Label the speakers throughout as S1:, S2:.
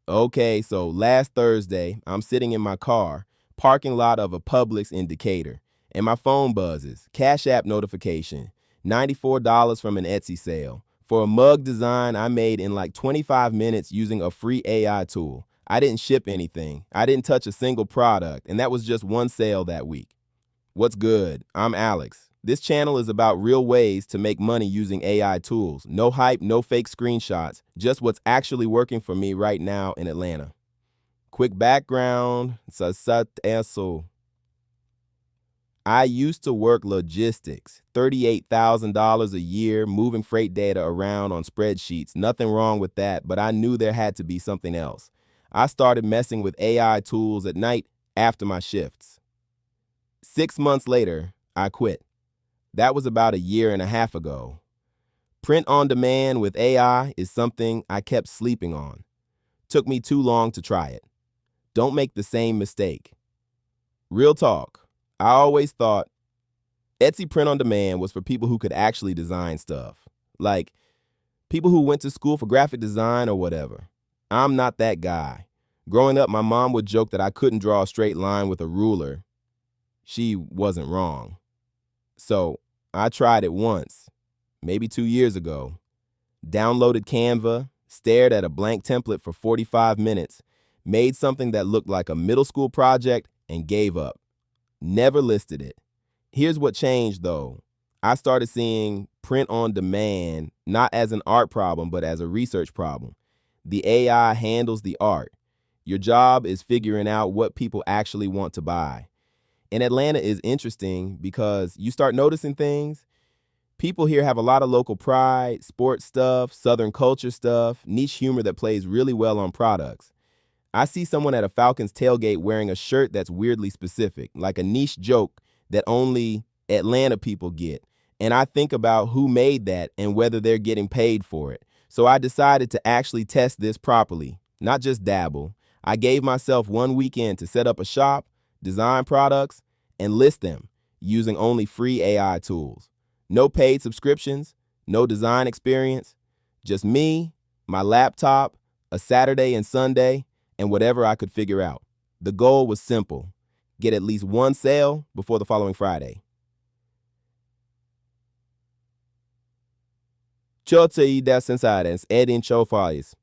S1: Okay, so last Thursday, I'm sitting in my car, parking lot of a Publix in Decatur, and my phone buzzes. Cash App notification, $94 from an Etsy sale for a mug design I made in like 25 minutes using a free AI tool. I didn't ship anything. I didn't touch a single product, and that was just one sale that week. What's good? I'm Alex. This channel is about real ways to make money using AI tools. No hype, no fake screenshots, just what's actually working for me right now in Atlanta. Quick background. Eso. I used to work logistics, $38,000 a year, moving freight data around on spreadsheets. Nothing wrong with that, but I knew there had to be something else. I started messing with AI tools at night after my shifts. 6 months later, I quit. That was about a year and a half ago. Print on demand with AI is something I kept sleeping on. Took me too long to try it. Don't make the same mistake. Real talk. I always thought Etsy print on demand was for people who could actually design stuff, like people who went to school for graphic design or whatever. I'm not that guy. Growing up, my mom would joke that I couldn't draw a straight line with a ruler. She wasn't wrong. So I tried it once, maybe 2 years ago. Downloaded Canva, stared at a blank template for 45 minutes, made something that looked like a middle school project, and gave up. Never listed it. Here's what changed though. I started seeing print on demand not as an art problem, but as a research problem. The AI handles the art. Your job is figuring out what people actually want to buy. And Atlanta is interesting because you start noticing things. People here have a lot of local pride, sports stuff, Southern culture stuff, niche humor that plays really well on products. I see someone at a Falcons tailgate wearing a shirt that's weirdly specific, like a niche joke that only Atlanta people get. And I think about who made that and whether they're getting paid for it. So I decided to actually test this properly, not just dabble. I gave myself one weekend to set up a shop, design products, and list them using only free AI tools. No paid subscriptions, no design experience, just me, my laptop, a Saturday and Sunday, and whatever I could figure out. The goal was simple: get at least one sale before the following Friday. Ciò ti dà sensations ed in ciò fais.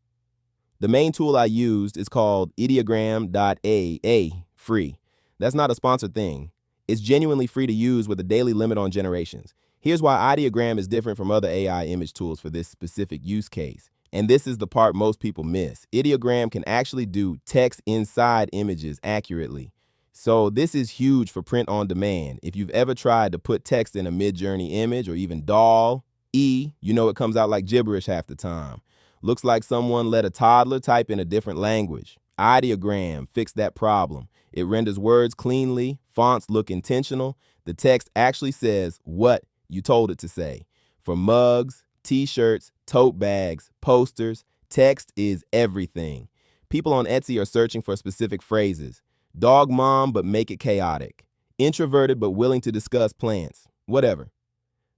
S1: The main tool I used is called ideogram.ai, free. That's not a sponsored thing. It's genuinely free to use with a daily limit on generations. Here's why Ideogram is different from other AI image tools for this specific use case. And this is the part most people miss. Ideogram can actually do text inside images accurately. So this is huge for print on demand. If you've ever tried to put text in a Midjourney image or even DALL-E, you know it comes out like gibberish half the time. Looks like someone let a toddler type in a different language. Ideogram fixed that problem. It renders words cleanly, fonts look intentional. The text actually says what you told it to say. For mugs, t-shirts, tote bags, posters, text is everything. People on Etsy are searching for specific phrases. Dog mom, but make it chaotic. Introverted, but willing to discuss plants. Whatever.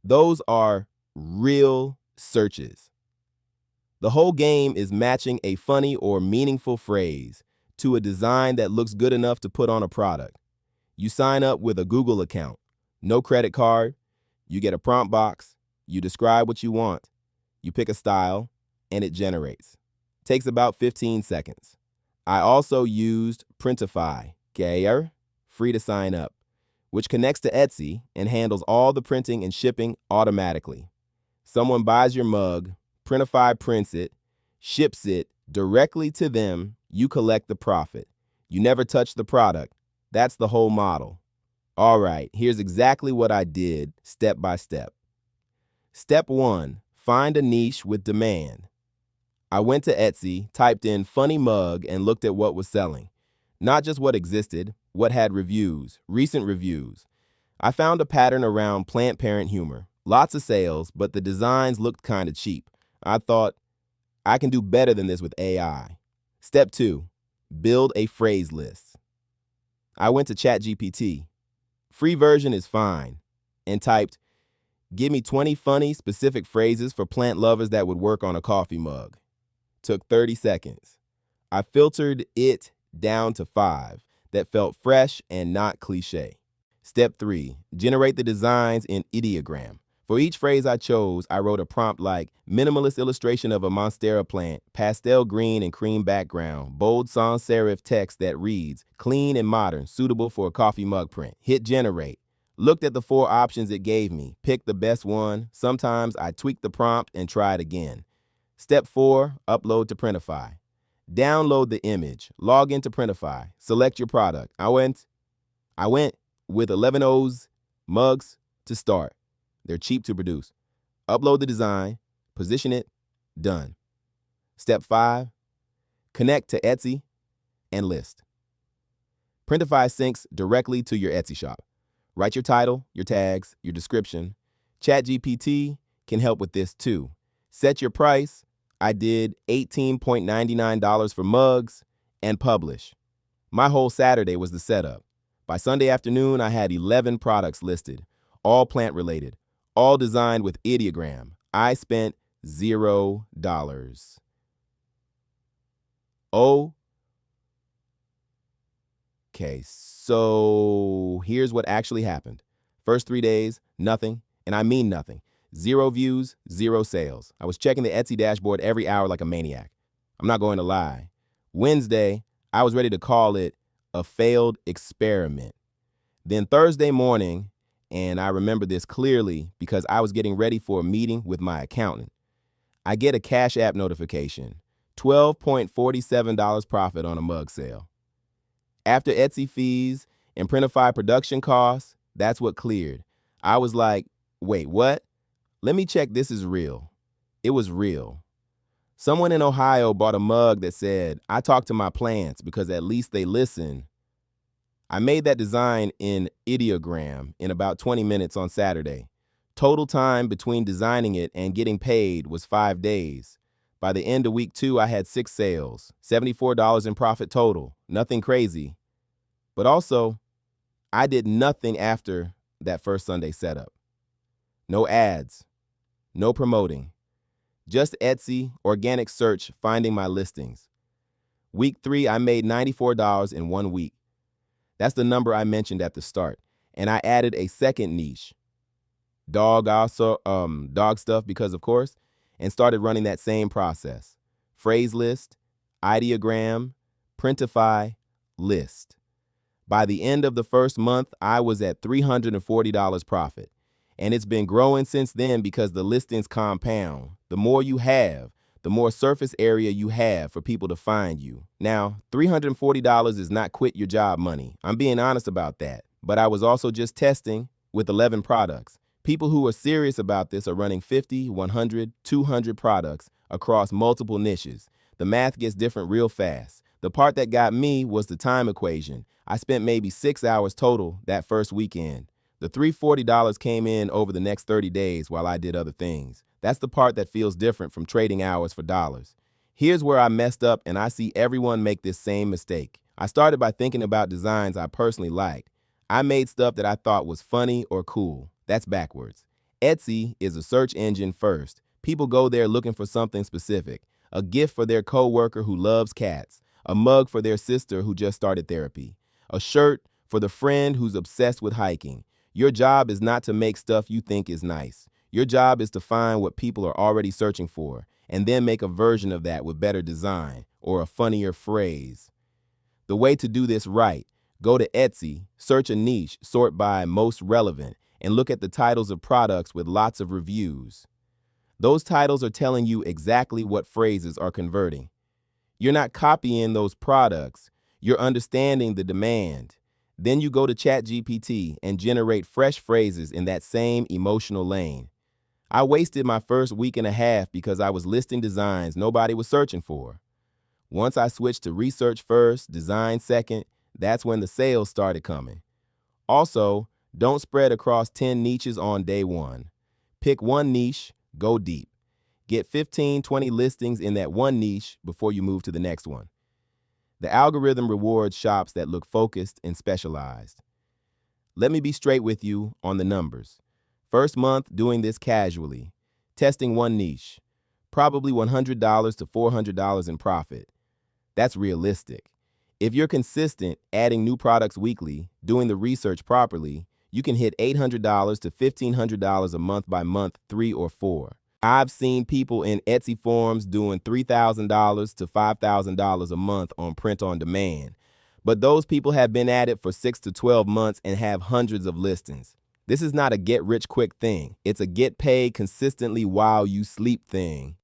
S1: Those are real searches. The whole game is matching a funny or meaningful phrase to a design that looks good enough to put on a product. You sign up with a Google account, no credit card, you get a prompt box, you describe what you want, you pick a style, and it generates. Takes about 15 seconds. I also used Printify, free to sign up, which connects to Etsy and handles all the printing and shipping automatically. Someone buys your mug, Printify prints it, ships it directly to them, you collect the profit. You never touch the product. That's the whole model. All right, here's exactly what I did step by step. Step 1, find a niche with demand. I went to Etsy, typed in funny mug, and looked at what was selling. Not just what existed, what had reviews, recent reviews. I found a pattern around plant parent humor. Lots of sales, but the designs looked kind of cheap. I thought, I can do better than this with AI. Step 2, build a phrase list. I went to ChatGPT. Free version is fine. And typed, give me 20 funny, specific phrases for plant lovers that would work on a coffee mug. Took 30 seconds. I filtered it down to 5 that felt fresh and not cliche. Step 3, generate the designs in ideogram. For each phrase I chose, I wrote a prompt like minimalist illustration of a monstera plant, pastel green and cream background, bold sans serif text that reads, clean and modern, suitable for a coffee mug print. Hit generate. Looked at the 4 options it gave me, picked the best one. Sometimes I tweaked the prompt and tried again. Step 4, upload to Printify. Download the image, log into Printify, select your product. I went with 11 O's mugs to start. They're cheap to produce. Upload the design, position it, done. Step 5, connect to Etsy and list. Printify syncs directly to your Etsy shop. Write your title, your tags, your description. ChatGPT can help with this too. Set your price. I did $18.99 for mugs and publish. My whole Saturday was the setup. By Sunday afternoon, I had 11 products listed, all plant-related, all designed with ideogram. I spent $0. Okay, so here's what actually happened. First 3 days, nothing, and I mean nothing. 0 views, 0 sales. I was checking the Etsy dashboard every hour like a maniac. I'm not going to lie. Wednesday, I was ready to call it a failed experiment. Then Thursday morning, and I remember this clearly because I was getting ready for a meeting with my accountant, I get a Cash App notification, $12.47 profit on a mug sale. After Etsy fees and Printify production costs, that's what cleared. I was like, wait, what? Let me check this is real. It was real. Someone in Ohio bought a mug that said, I talk to my plants because at least they listen. I made that design in ideogram in about 20 minutes on Saturday. Total time between designing it and getting paid was 5 days. By the end of week 2, I had 6 sales, $74 in profit total. Nothing crazy. But also, I did nothing after that first Sunday setup. No ads, no promoting. Just Etsy, organic search, finding my listings. Week 3, I made $94 in 1 week. That's the number I mentioned at the start. And I added a second niche, dog stuff because of course, and started running that same process. Phrase list, ideogram, Printify, list. By the end of the first month, I was at $340 profit. And it's been growing since then because the listings compound. The more you have, the more surface area you have for people to find you. Now, $340 is not quit your job money. I'm being honest about that. But I was also just testing with 11 products. People who are serious about this are running 50, 100, 200 products across multiple niches. The math gets different real fast. The part that got me was the time equation. I spent maybe 6 hours total that first weekend. The $340 came in over the next 30 days while I did other things. That's the part that feels different from trading hours for dollars. Here's where I messed up, and I see everyone make this same mistake. I started by thinking about designs I personally liked. I made stuff that I thought was funny or cool. That's backwards. Etsy is a search engine first. People go there looking for something specific. A gift for their coworker who loves cats. A mug for their sister who just started therapy. A shirt for the friend who's obsessed with hiking. Your job is not to make stuff you think is nice. Your job is to find what people are already searching for and then make a version of that with better design or a funnier phrase. The way to do this right, go to Etsy, search a niche, sort by most relevant, and look at the titles of products with lots of reviews. Those titles are telling you exactly what phrases are converting. You're not copying those products. You're understanding the demand. Then you go to ChatGPT and generate fresh phrases in that same emotional lane. I wasted my first week and a half because I was listing designs nobody was searching for. Once I switched to research first, design second, that's when the sales started coming. Also, don't spread across 10 niches on day one. Pick one niche, go deep. Get 15, 20 listings in that one niche before you move to the next one. The algorithm rewards shops that look focused and specialized. Let me be straight with you on the numbers. First month doing this casually, testing one niche, probably $100 to $400 in profit. That's realistic. If you're consistent, adding new products weekly, doing the research properly, you can hit $800 to $1,500 a month by month 3 or 4. I've seen people in Etsy forums doing $3,000 to $5,000 a month on print on demand. But those people have been at it for 6 to 12 months and have hundreds of listings. This is not a get rich quick thing. It's a get paid consistently while you sleep thing.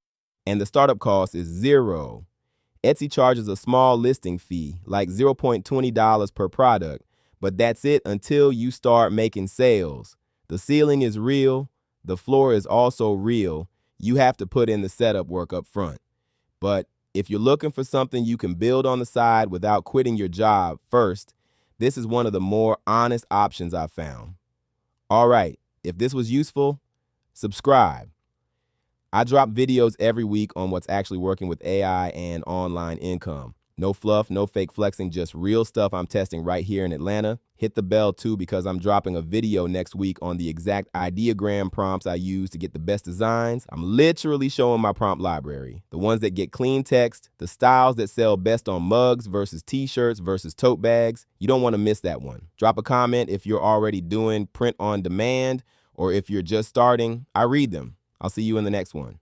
S1: And the startup cost is zero. Etsy charges a small listing fee, like $0.20 per product, but that's it until you start making sales. The ceiling is real. The floor is also real. You have to put in the setup work up front. But if you're looking for something you can build on the side without quitting your job first, this is one of the more honest options I've found. All right, if this was useful, subscribe. I drop videos every week on what's actually working with AI and online income. No fluff, no fake flexing, just real stuff I'm testing right here in Atlanta. Hit the bell too because I'm dropping a video next week on the exact ideogram prompts I use to get the best designs. I'm literally showing my prompt library. The ones that get clean text, the styles that sell best on mugs versus t-shirts versus tote bags. You don't want to miss that one. Drop a comment if you're already doing print on demand or if you're just starting. I read them. I'll see you in the next one.